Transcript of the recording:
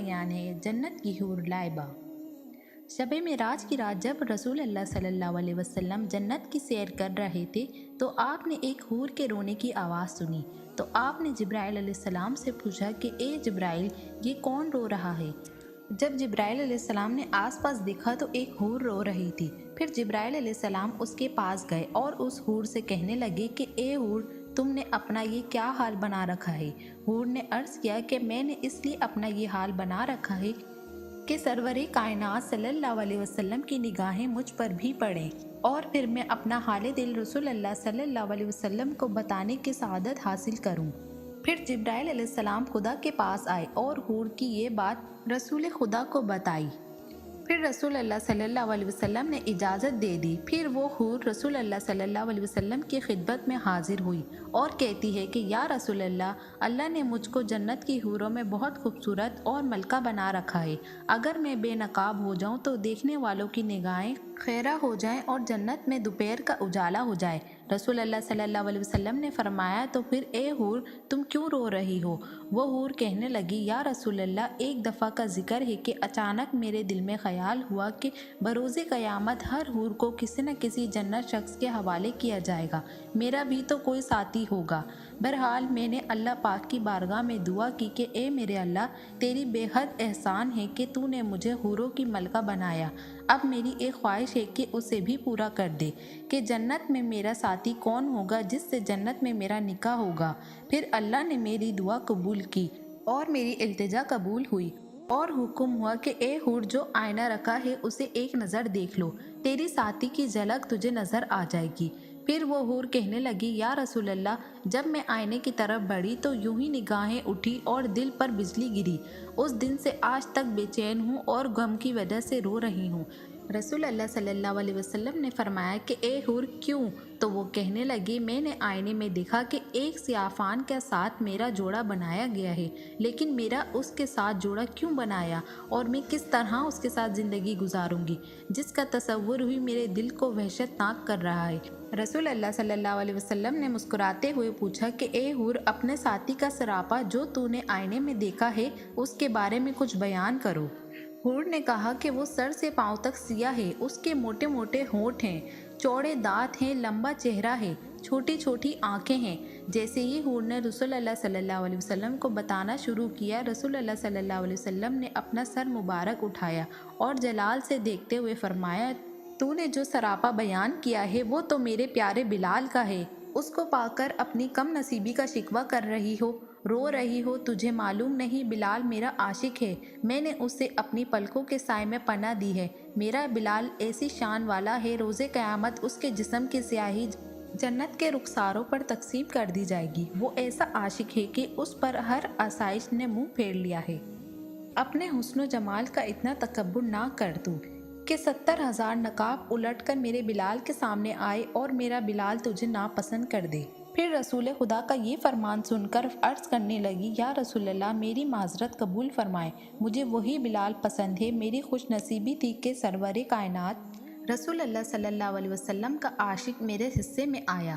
بیان ہے جنت کی حور لائبہ۔ شب معراج کی رات جب رسول اللہ صلی اللہ علیہ وسلم جنت کی سیر کر رہے تھے تو آپ نے ایک حور کے رونے کی آواز سنی، تو آپ نے جبرائیل علیہ السلام سے پوچھا کہ اے جبرائیل، یہ کون رو رہا ہے؟ جب جبرائیل علیہ السلام نے آس پاس دیکھا تو ایک حور رو رہی تھی۔ پھر جبرائیل علیہ السلام اس کے پاس گئے اور اس حور سے کہنے لگے کہ اے حور، تم نے اپنا یہ کیا حال بنا رکھا ہے؟ حور نے عرض کیا کہ میں نے اس لیے اپنا یہ حال بنا رکھا ہے کہ سرور کائنات صلی اللہ علیہ وسلم کی نگاہیں مجھ پر بھی پڑیں، اور پھر میں اپنا حال دل رسول اللہ صلی اللہ علیہ وسلم کو بتانے کی سعادت حاصل کروں۔ پھر جبرائیل علیہ السلام خدا کے پاس آئے اور حور کی یہ بات رسول خدا کو بتائی۔ پھر رسول اللہ صلی اللہ علیہ وسلم نے اجازت دے دی۔ پھر وہ حور رسول اللہ صلی اللہ علیہ وسلم کی خدمت میں حاضر ہوئی اور کہتی ہے کہ یا رسول اللہ، اللہ نے مجھ کو جنت کی حوروں میں بہت خوبصورت اور ملکہ بنا رکھا ہے۔ اگر میں بے نقاب ہو جاؤں تو دیکھنے والوں کی نگاہیں خیرہ ہو جائیں اور جنت میں دوپہر کا اجالا ہو جائے۔ رسول اللہ صلی اللہ علیہ وسلم نے فرمایا تو پھر اے حور، تم کیوں رو رہی ہو؟ وہ حور کہنے لگی یا رسول اللہ، ایک دفعہ کا ذکر ہے کہ اچانک میرے دل میں خیال ہوا کہ بروز قیامت ہر حور کو کسی نہ کسی جنت شخص کے حوالے کیا جائے گا، میرا بھی تو کوئی ساتھی ہوگا۔ بہرحال میں نے اللہ پاک کی بارگاہ میں دعا کی کہ اے میرے اللہ، تیری بے حد احسان ہے کہ تو نے مجھے حوروں کی ملکہ بنایا۔ اب میری ایک خواہش ہے کہ اسے بھی پورا کر دے کہ جنت میں میرا ساتھی کون ہوگا جس سے جنت میں میرا نکاح ہوگا۔ پھر اللہ نے میری دعا قبول کی اور میری التجا قبول ہوئی اور حکم ہوا کہ اے حور، جو آئینہ رکھا ہے اسے ایک نظر دیکھ لو، تیری ساتھی کی جھلک تجھے نظر آ جائے گی۔ پھر وہ حور کہنے لگی یا رسول اللہ، جب میں آئینے کی طرف بڑھی تو یوں ہی نگاہیں اٹھی اور دل پر بجلی گری۔ اس دن سے آج تک بے چین ہوں اور غم کی وجہ سے رو رہی ہوں۔ رسول اللہ صلی اللہ علیہ وسلم نے فرمایا کہ اے حور، کیوں؟ تو وہ کہنے لگی میں نے آئینے میں دیکھا کہ ایک سیافان کے ساتھ میرا جوڑا بنایا گیا ہے، لیکن میرا اس کے ساتھ جوڑا کیوں بنایا اور میں کس طرح اس کے ساتھ زندگی گزاروں گی، جس کا تصور بھی میرے دل کو وحشت ناک کر رہا ہے۔ رسول اللہ صلی اللہ علیہ وسلم نے مسکراتے ہوئے پوچھا کہ اے حور، اپنے ساتھی کا سراپا جو تو نے آئینے میں دیکھا ہے اس کے بارے میں کچھ بیان کرو۔ حور نے کہا کہ وہ سر سے پاؤں تک سیاہ ہے، اس کے موٹے موٹے ہونٹ ہیں، چوڑے دانت ہیں، لمبا چہرہ ہے، چھوٹی چھوٹی آنکھیں ہیں۔ جیسے ہی حور نے رسول اللہ صلی اللہ علیہ وسلم کو بتانا شروع کیا، رسول اللہ صلی اللہ علیہ وسلم نے اپنا سر مبارک اٹھایا اور جلال سے دیکھتے ہوئے فرمایا تو نے جو سراپا بیان کیا ہے وہ تو میرے پیارے بلال کا ہے۔ اس کو پا کر اپنی کم نصیبی کا شکوہ کر رہی ہو، رو رہی ہو، تجھے معلوم نہیں بلال میرا عاشق ہے، میں نے اسے اپنی پلکوں کے سائے میں پناہ دی ہے۔ میرا بلال ایسی شان والا ہے، روز قیامت اس کے جسم کی سیاہی جنت کے رخساروں پر تقسیم کر دی جائے گی۔ وہ ایسا عاشق ہے کہ اس پر ہر آسائش نے منہ پھیر لیا ہے۔ اپنے حسن و جمال کا اتنا تکبر نہ کر تو کہ 70,000 نقاب الٹ کر میرے بلال کے سامنے آئے اور میرا بلال تجھے ناپسند کر دے۔ پھر رسول خدا کا یہ فرمان سن کر عرض کرنے لگی یا رسول اللہ، میری معذرت قبول فرمائیں، مجھے وہی بلال پسند ہے۔ میری خوش نصیبی تھی کہ سرور کائنات رسول اللہ صلی اللہ علیہ وسلم کا عاشق میرے حصے میں آیا۔